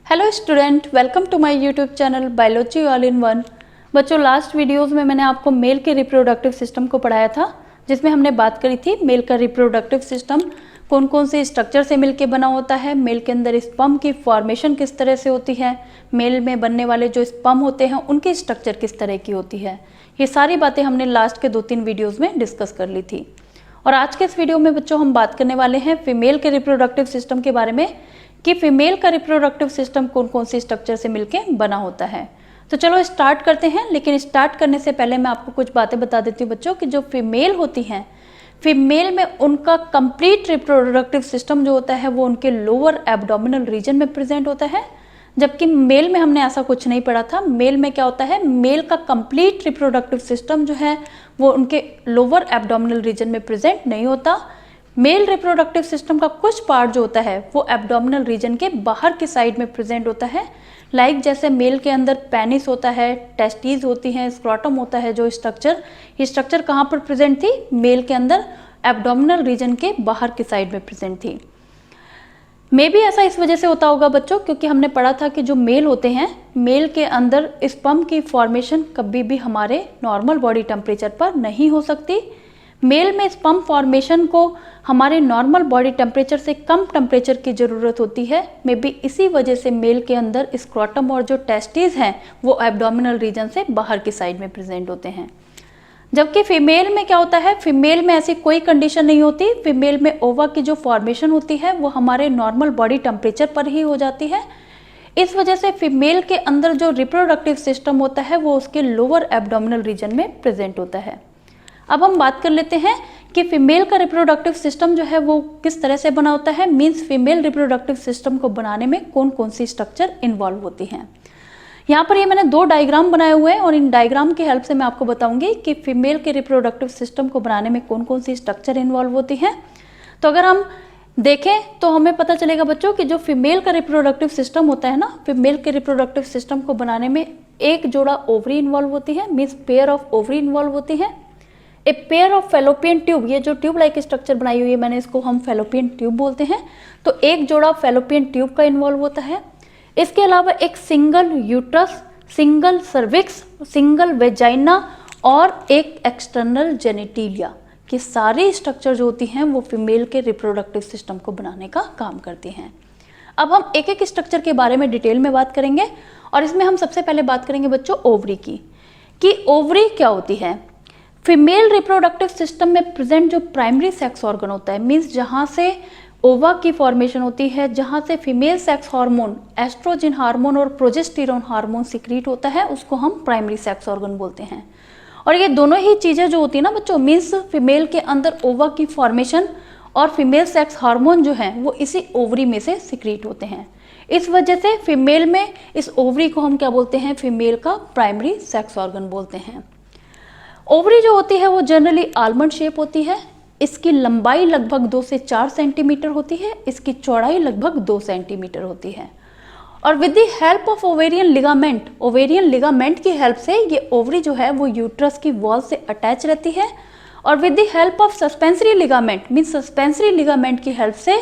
Hello student, welcome to my YouTube channel biology all in one. बच्चों, last videos में मैंने आपको mail के रिप्रोडक्टिव सिस्टम को पढ़ाया था, जिसमें हमने बात करी थी मेल का रिप्रोडक्टिव सिस्टम कौन कौन से स्ट्रक्चर से मिलके बना होता है, मेल के अंदर स्पर्म की फॉर्मेशन किस तरह से होती है, मेल में बनने वाले जो स्पर्म होते हैं उनकी स्ट्रक्चर किस तरह की होती है। ये सारी बातें हमने लास्ट के 2-3 वीडियोज़ में डिस्कस कर ली थी। और आज के इस वीडियो में बच्चों हम बात करने वाले हैं फीमेल के रिप्रोडक्टिव सिस्टम के बारे में कि फीमेल का रिप्रोडक्टिव सिस्टम कौन कौन सी स्ट्रक्चर से मिलके बना होता है। तो चलो स्टार्ट करते हैं, लेकिन स्टार्ट करने से पहले मैं आपको कुछ बातें बता देती हूँ बच्चों कि जो फीमेल होती हैं, फीमेल में उनका कंप्लीट रिप्रोडक्टिव सिस्टम जो होता है वो उनके लोअर एब्डोमिनल रीजन में प्रेजेंट होता है, जबकि मेल में हमने ऐसा कुछ नहीं पढ़ा था। मेल में क्या होता है, मेल का कंप्लीट रिप्रोडक्टिव सिस्टम जो है वो उनके लोअर एब्डोमिनल रीजन में प्रेजेंट नहीं होता। मेल रिप्रोडक्टिव सिस्टम का कुछ पार्ट जो होता है वो एब्डोमिनल रीजन के बाहर की साइड में प्रेजेंट होता है। लाइक जैसे मेल के अंदर पेनिस होता है, टेस्टीज होती हैं, स्क्रोटम होता है, जो स्ट्रक्चर, ये स्ट्रक्चर कहाँ पर प्रेजेंट थी, मेल के अंदर एब्डोमिनल रीजन के बाहर की साइड में प्रेजेंट थी। मे भी ऐसा इस वजह से होता होगा बच्चों, क्योंकि हमने पढ़ा था कि जो मेल होते हैं, मेल के अंदर स्पर्म की फॉर्मेशन कभी भी हमारे नॉर्मल बॉडी टेम्परेचर पर नहीं हो सकती। मेल में स्पर्म फॉर्मेशन को हमारे नॉर्मल बॉडी टेम्परेचर से कम टेम्परेचर की ज़रूरत होती है। मे बी इसी वजह से मेल के अंदर स्क्रोटम और जो टेस्टीज हैं वो एब्डोमिनल रीजन से बाहर की साइड में प्रेजेंट होते हैं। जबकि फीमेल में क्या होता है, फीमेल में ऐसी कोई कंडीशन नहीं होती। फीमेल में ओवा की जो फॉर्मेशन होती है वो हमारे नॉर्मल बॉडी टेम्परेचर पर ही हो जाती है। इस वजह से फीमेल के अंदर जो रिप्रोडक्टिव सिस्टम होता है वो उसके लोअर एब्डोमिनल रीजन में प्रेजेंट होता है। अब हम बात कर लेते हैं कि फीमेल का रिप्रोडक्टिव सिस्टम जो है वो किस तरह से बना होता है, मींस फीमेल रिप्रोडक्टिव सिस्टम को बनाने में कौन कौन सी स्ट्रक्चर इन्वॉल्व होती हैं। यहाँ पर ये मैंने 2 डायग्राम बनाए हुए हैं और इन डायग्राम की हेल्प से मैं आपको बताऊंगी कि फीमेल के रिप्रोडक्टिव सिस्टम को बनाने में कौन कौन सी स्ट्रक्चर इन्वॉल्व होती हैं। तो अगर हम देखें तो हमें पता चलेगा बच्चों कि जो फीमेल का रिप्रोडक्टिव सिस्टम होता है ना, फीमेल के रिप्रोडक्टिव सिस्टम को बनाने में एक जोड़ा ओवरी इन्वॉल्व होती है, means pair of ovary involve होती है। A pair of fallopian tube, ये जो ट्यूब लाइक स्ट्रक्चर बनाई हुई है मैंने, इसको हम फेलोपियन ट्यूब बोलते हैं। तो एक जोड़ा फेलोपियन ट्यूब का इन्वॉल्व होता है। इसके अलावा एक single uterus, single cervix, single vagina और एक एक्सटर्नल जेनिटिलिया की सारी स्ट्रक्चर जो होती हैं वो फीमेल के रिप्रोडक्टिव सिस्टम को बनाने का काम करती हैं। अब हम एक एक स्ट्रक्चर के बारे में डिटेल में बात करेंगे और इसमें हम सबसे पहले बात करेंगे बच्चों ओवरी की, कि ओवरी क्या होती है। फीमेल रिप्रोडक्टिव सिस्टम में प्रेजेंट जो प्राइमरी सेक्स ऑर्गन होता है, मीन्स जहाँ से ओवा की फॉर्मेशन होती है, जहाँ से female sex hormone, estrogen hormone और प्रोजेस्टेरोन हार्मोन सिक्रीट होता है, उसको हम प्राइमरी सेक्स ऑर्गन बोलते हैं। और ये दोनों ही चीज़ें जो होती है ना बच्चों, मीन्स फीमेल के अंदर ओवा की फॉर्मेशन और फीमेल सेक्स हार्मोन जो है वो इसी ओवरी में से सिक्रीट होते हैं। इस वजह से फीमेल में इस ओवरी को हम क्या बोलते हैं, फीमेल का प्राइमरी सेक्स ऑर्गन बोलते हैं। ओवरी जो होती है वो जनरली आलमंड शेप होती है। इसकी लंबाई लगभग 2 से 4 सेंटीमीटर होती है, इसकी चौड़ाई लगभग 2 सेंटीमीटर होती है। और with the help of ovarian ligament, ovarian ligament की हेल्प से ये ओवरी जो है वो यूट्रस की वॉल से अटैच रहती है। और with the help of suspensory ligament, means suspensory ligament की हेल्प से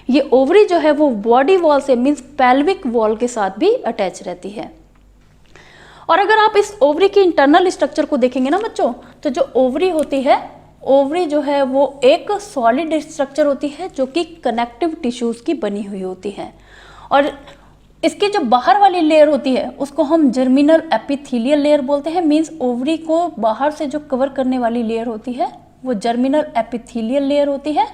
ये ओवरी जो है वो बॉडी वॉल से, मीन्स पेल्विक वॉल के साथ भी अटैच रहती है। और अगर आप इस ओवरी की इंटरनल स्ट्रक्चर को देखेंगे ना बच्चों, तो जो ओवरी होती है, ओवरी जो है वो एक सॉलिड स्ट्रक्चर होती है जो कि कनेक्टिव टिश्यूज की बनी हुई होती है। और इसकी जो बाहर वाली लेयर होती है उसको हम जर्मिनल एपिथेलियल लेयर बोलते हैं। मीन्स ओवरी को बाहर से जो कवर करने वाली लेयर होती है वो जर्मिनल एपिथेलियल लेयर होती है।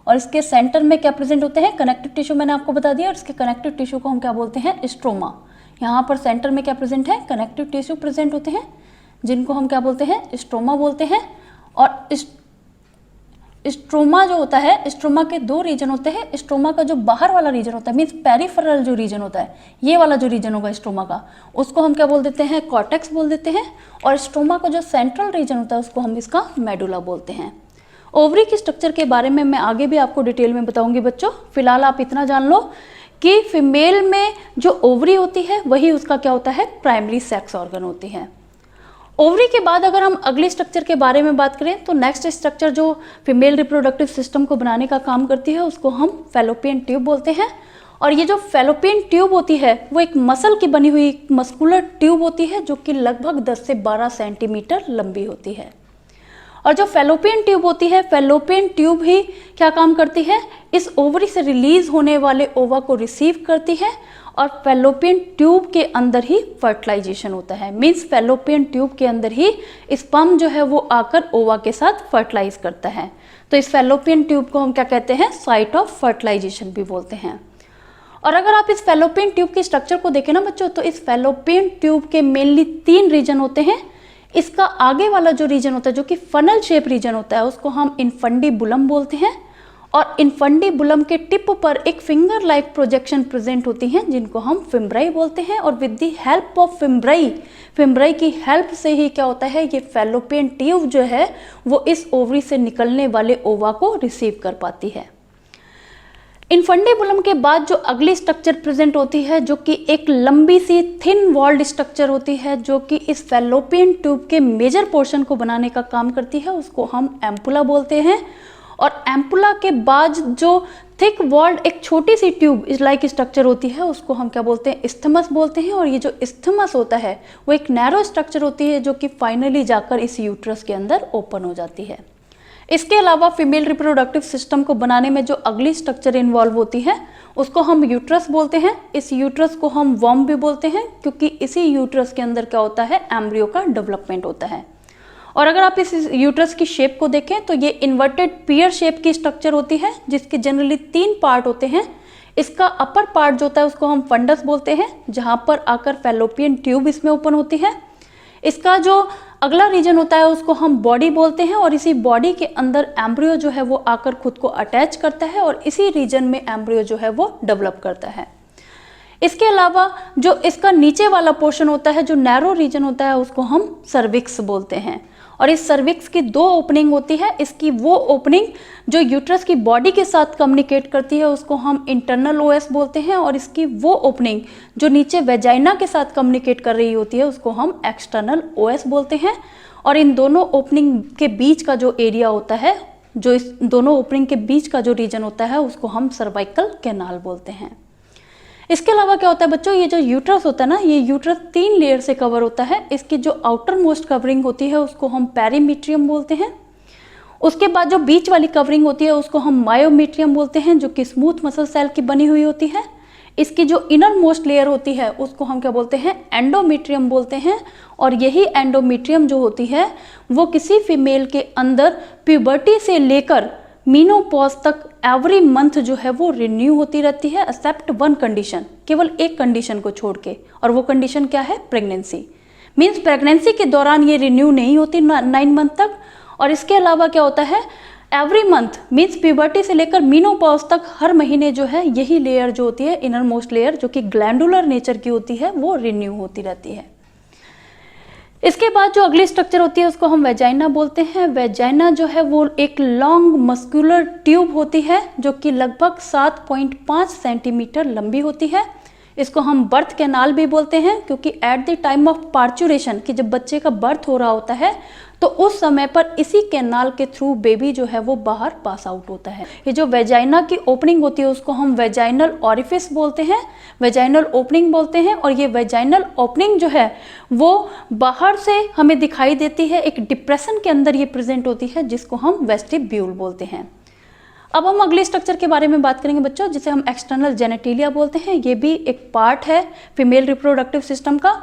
और इसके सेंटर में क्या प्रेजेंट होते हैं, कनेक्टिव टिश्यू, मैंने आपको बता दिया। और इसके कनेक्टिव टिश्यू को हम क्या बोलते हैं, स्ट्रोमा। यहाँ पर सेंटर में क्या प्रेजेंट है, कनेक्टिव टिश्यू प्रेजेंट होते हैं, जिनको हम क्या बोलते हैं, स्ट्रोमा बोलते हैं। और स्ट्रोमा जो होता है, स्ट्रोमा के 2 रीजन होते हैं। स्ट्रोमा का जो बाहर वाला रीजन होता है, मीन्स पेरिफेरल जो रीजन होता है, ये वाला जो रीजन होगा स्ट्रोमा का, उसको हम क्या बोल देते हैं, कॉर्टेक्स बोल देते हैं। और स्ट्रोमा का जो सेंट्रल रीजन होता है उसको हम इसका मेडुला बोलते हैं। ओवरी की स्ट्रक्चर के बारे में मैं आगे भी आपको डिटेल में बताऊंगी बच्चों। फिलहाल आप इतना जान लो कि फीमेल में जो ओवरी होती है वही उसका क्या होता है, प्राइमरी सेक्स ऑर्गन होती है। ओवरी के बाद अगर हम अगले स्ट्रक्चर के बारे में बात करें तो नेक्स्ट स्ट्रक्चर जो फीमेल रिप्रोडक्टिव सिस्टम को बनाने का काम करती है उसको हम फेलोपियन ट्यूब बोलते हैं। और ये जो फैलोपियन ट्यूब होती है वो एक मसल की बनी हुई मस्कुलर ट्यूब होती है जो कि लगभग 10 से 12 सेंटीमीटर लंबी होती है। और जो फैलोपियन ट्यूब होती है, फैलोपियन ट्यूब ही क्या काम करती है, इस ओवरी से रिलीज होने वाले ओवा को रिसीव करती है और फैलोपियन ट्यूब के अंदर ही फर्टिलाइजेशन होता है। मीन्स फैलोपियन ट्यूब के अंदर ही स्पर्म जो है वो आकर ओवा के साथ फर्टिलाइज करता है। तो इस फैलोपियन ट्यूब को हम क्या कहते हैं, साइट ऑफ फर्टिलाइजेशन भी बोलते हैं। और अगर आप इस फैलोपियन ट्यूब के स्ट्रक्चर को देखें ना बच्चों, तो इस फैलोपियन ट्यूब के मेनली 3 रीजन होते हैं। इसका आगे वाला जो रीजन होता है जो कि फनल शेप रीजन होता है उसको हम इनफंडीबुलम बोलते हैं। और इनफंडीबुलम के टिप पर एक फिंगर लाइक प्रोजेक्शन प्रेजेंट होती हैं जिनको हम फिम्ब्राई बोलते हैं। और विद द हेल्प ऑफ फिम्ब्राई की हेल्प से ही क्या होता है, ये फैलोपियन ट्यूब जो है वो इस ओवरी से निकलने वाले ओवा को रिसीव कर पाती है। इनफंडीबुलम के बाद जो अगली स्ट्रक्चर प्रेजेंट होती है जो कि एक लंबी सी थिन वॉल्ड स्ट्रक्चर होती है जो कि इस फैलोपियन ट्यूब के मेजर पोर्शन को बनाने का काम करती है, उसको हम एम्पुला बोलते हैं। और एम्पुला के बाद जो थिक वॉल्ड एक छोटी सी ट्यूब इस लाइक स्ट्रक्चर होती है उसको हम क्या बोलते हैं, इस्थमस बोलते हैं। और ये जो इस्थमस होता है वो एक नैरो स्ट्रक्चर होती है जो कि फाइनली जाकर इस यूट्रस के अंदर ओपन हो जाती है। इसके अलावा फीमेल रिप्रोडक्टिव सिस्टम को बनाने में जो अगली स्ट्रक्चर इन्वॉल्व होती है उसको हम यूट्रस बोलते हैं। इस यूट्रस को हम वॉर्म भी बोलते हैं क्योंकि इसी यूट्रस के अंदर क्या होता है, एम्ब्रियो का डेवलपमेंट होता है। और अगर आप इस यूट्रस की शेप को देखें तो ये इन्वर्टेड पियर शेप की स्ट्रक्चर होती है जिसके जनरली 3 पार्ट होते हैं। इसका अपर पार्ट जो होता है उसको हम फंडस बोलते हैं जहाँ पर आकर फैलोपियन ट्यूब इसमें ओपन होती है। इसका जो अगला रीजन होता है उसको हम बॉडी बोलते हैं और इसी बॉडी के अंदर एम्ब्रियो जो है वो आकर खुद को अटैच करता है और इसी रीजन में एम्ब्रियो जो है वो डेवलप करता है। इसके अलावा जो इसका नीचे वाला पोर्शन होता है, जो नैरो रीजन होता है, उसको हम सर्विक्स बोलते हैं। और इस सर्विक्स की 2 ओपनिंग होती है। इसकी वो ओपनिंग जो यूट्रस की बॉडी के साथ कम्युनिकेट करती है उसको हम इंटरनल ओएस बोलते हैं और इसकी वो ओपनिंग जो नीचे वेजाइना के साथ कम्युनिकेट कर रही होती है उसको हम एक्सटर्नल ओएस बोलते हैं। और इन दोनों ओपनिंग के बीच का जो एरिया होता है, जो इस दोनों ओपनिंग के बीच का जो रीजन होता है उसको हम सर्वाइकल कैनाल बोलते हैं। इसके अलावा क्या होता है बच्चों, ये जो यूट्रस होता है ना, ये यूट्रस 3 लेयर से कवर होता है। इसकी जो आउटर मोस्ट कवरिंग होती है उसको हम पेरीमीट्रियम बोलते हैं। उसके बाद जो बीच वाली कवरिंग होती है उसको हम मायोमीट्रियम बोलते हैं जो कि स्मूथ मसल सेल की बनी हुई होती है। इसकी जो इनर मोस्ट लेयर होती है उसको हम क्या बोलते हैं, एंडोमीट्रियम बोलते हैं। और यही एंडोमीट्रियम जो होती है वो किसी फीमेल के अंदर प्यूबर्टी से लेकर मीनोपॉज तक एवरी मंथ जो है वो रिन्यू होती रहती है, एक्सेप्ट 1 कंडीशन, केवल एक कंडीशन को छोड़ के। और वो कंडीशन क्या है, प्रेगनेंसी। मीन्स प्रेगनेंसी के दौरान ये रिन्यू नहीं होती 9 मंथ तक। और इसके अलावा क्या होता है, एवरी मंथ मीन्स प्यूबर्टी से लेकर मीनोपॉज तक हर महीने जो है यही लेयर जो होती है, इनर मोस्ट लेयर जो कि ग्लैंडुलर नेचर की होती है, वो रिन्यू होती रहती है। इसके बाद जो अगली स्ट्रक्चर होती है उसको हम वेजाइना बोलते हैं। वेजाइना जो है वो एक लॉन्ग मस्कुलर ट्यूब होती है जो कि लगभग 7.5 सेंटीमीटर लंबी होती है। इसको हम बर्थ कैनाल भी बोलते हैं क्योंकि eight the time of parturition, कि जब बच्चे का बर्थ हो रहा होता है तो उस समय पर इसी कैनाल के थ्रू बेबी जो है वो बाहर पास आउट होता है। ये जो वेजाइना की ओपनिंग होती है उसको हम वेजाइनल ऑरिफिस बोलते हैं, वेजाइनल ओपनिंग बोलते हैं। और ये वेजाइनल ओपनिंग जो है वो बाहर से हमें दिखाई देती है, एक डिप्रेशन के अंदर ये प्रेजेंट होती है जिसको हम वेस्टिब्यूल बोलते हैं। अब हम अगले स्ट्रक्चर के बारे में बात करेंगे बच्चों, जिसे हम एक्सटर्नल जेनेटिलिया बोलते हैं। ये भी एक पार्ट है फीमेल रिप्रोडक्टिव सिस्टम का।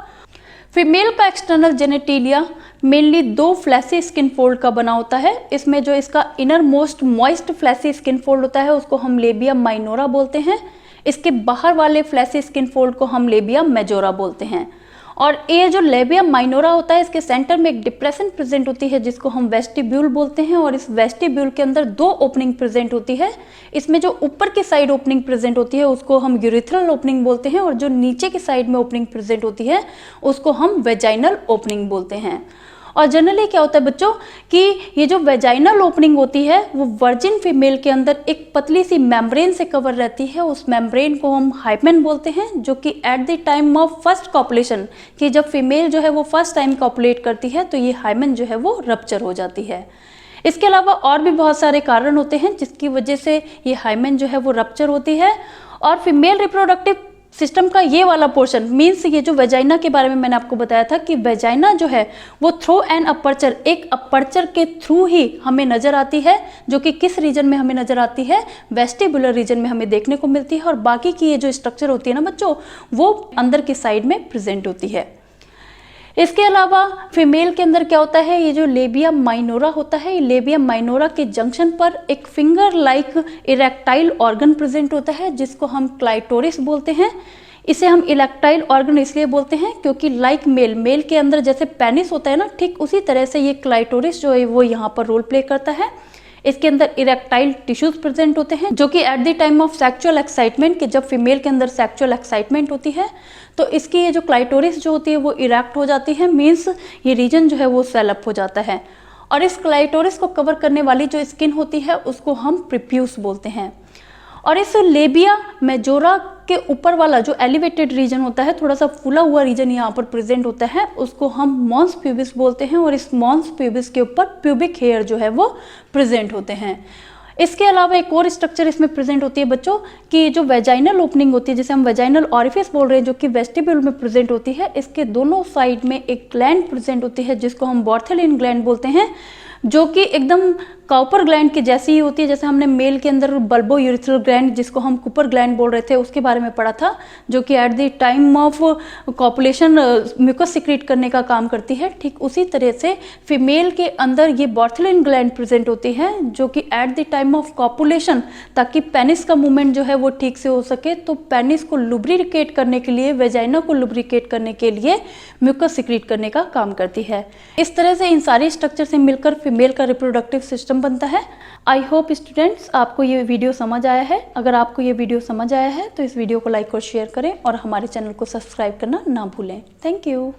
फीमेल का external genitalia mainly 2 fleshy skin fold का बना होता है। इसमें जो इसका inner most moist fleshy skin fold होता है उसको हम लेबिया माइनोरा बोलते हैं। इसके बाहर वाले फ्लैसी स्किन फोल्ड को हम लेबिया मेजोरा बोलते हैं। और ये जो लेबिया माइनोरा होता है इसके सेंटर में एक डिप्रेशन प्रेजेंट होती है जिसको हम वेस्टिब्यूल बोलते हैं। और इस वेस्टिब्यूल के अंदर 2 ओपनिंग प्रेजेंट होती है। इसमें जो ऊपर की साइड ओपनिंग प्रेजेंट होती है उसको हम यूरिथ्रल ओपनिंग बोलते हैं और जो नीचे की साइड में ओपनिंग प्रेजेंट होती है उसको हम वेजाइनल ओपनिंग बोलते हैं। और जनरली क्या होता है बच्चों कि ये जो वेजाइनल ओपनिंग होती है वो वर्जिन फीमेल के अंदर एक पतली सी मेम्ब्रेन से कवर रहती है। उस मेम्ब्रेन को हम हाइमेन बोलते हैं जो कि at the time of first copulation, कि जब फीमेल जो है वो फर्स्ट टाइम कॉपुलेट करती है तो ये हाइमेन जो है वो रप्चर हो जाती है। इसके अलावा और भी बहुत सारे कारण होते हैं जिसकी वजह से ये हाइमेन जो है वो रप्चर होती है। और फीमेल रिप्रोडक्टिव सिस्टम का ये वाला पोर्शन मीन्स ये जो वेजाइना के बारे में मैंने आपको बताया था कि वेजाइना जो है वो थ्रू एन अपर्चर, एक अपर्चर के थ्रू ही हमें नजर आती है, जो कि किस रीजन में हमें नजर आती है, वेस्टिबुलर रीजन में हमें देखने को मिलती है। और बाकी की ये जो स्ट्रक्चर होती है ना बच्चों, वो अंदर की साइड में प्रेजेंट होती है। इसके अलावा फीमेल के अंदर क्या होता है, ये जो लेबिया माइनोरा होता है, ये लेबिया माइनोरा के जंक्शन पर एक finger like erectile organ present होता है जिसको हम क्लाइटोरिस बोलते हैं। इसे हम इरेक्टाइल ऑर्गन इसलिए बोलते हैं क्योंकि लाइक मेल के अंदर जैसे पेनिस होता है ना, ठीक उसी तरह से ये क्लाइटोरिस जो है वो यहाँ पर रोल प्ले करता है। इसके अंदर इरेक्टाइल टिश्यूज प्रेजेंट होते हैं जो कि at the time of sexual excitement, कि जब फीमेल के अंदर सेक्सुअल एक्साइटमेंट होती है तो इसकी ये जो क्लाइटोरिस जो होती है वो इरेक्ट हो जाती है, मीन्स ये रीजन जो है वो सेल अप हो जाता है। और इस क्लाइटोरिस को कवर करने वाली जो स्किन होती है उसको हम प्रीप्यूस बोलते हैं। और इस लेबिया मेजोरा के ऊपर वाला जो एलिवेटेड रीजन होता है, थोड़ा सा फूला हुआ रीजन यहाँ पर प्रेजेंट होता है, उसको हम मॉन्स प्यूबिस बोलते हैं। और इस मॉन्स प्यूबिस के ऊपर प्यूबिक हेयर जो है वो प्रेजेंट होते हैं। इसके अलावा एक और स्ट्रक्चर इसमें प्रेजेंट होती है बच्चों कि जो वेजाइनल ओपनिंग होती है, जिसे हम वेजाइनल ऑरिफिस बोल रहे हैं, जो कि वेस्टिब्यूल में प्रेजेंट होती है। इसके दोनों साइड में एक ग्लैंड प्रेजेंट होती है जिसको हम बॉर्थेलिन ग्लैंड बोलते हैं, जो कि एकदम कॉपर ग्लैंड की जैसी ही होती है। जैसे हमने मेल के अंदर बल्बो यूरिथ्रल ग्लैंड, जिसको हम कुपर ग्लैंड बोल रहे थे, उसके बारे में पढ़ा था, जो कि at the time of copulation mucus secrete करने का काम करती है। ठीक उसी तरह से फीमेल के अंदर ये बॉर्थेलिन ग्लैंड प्रेजेंट होती है जो कि at the time of copulation, ताकि पेनिस का मूवमेंट जो है वो ठीक से हो सके, तो पेनिस को लुब्रिकेट करने के लिए, वेजाइना को लुब्रिकेट करने के लिए म्यूकस सिक्रीट करने का काम करती है। इस तरह से इन सारी स्ट्रक्चर से मिलकर फीमेल का रिप्रोडक्टिव सिस्टम बनता है। आई होप स्टूडेंट्स आपको ये वीडियो समझ आया है। अगर आपको ये वीडियो समझ आया है तो इस वीडियो को लाइक और शेयर करें और हमारे चैनल को सब्सक्राइब करना ना भूलें। Thank you.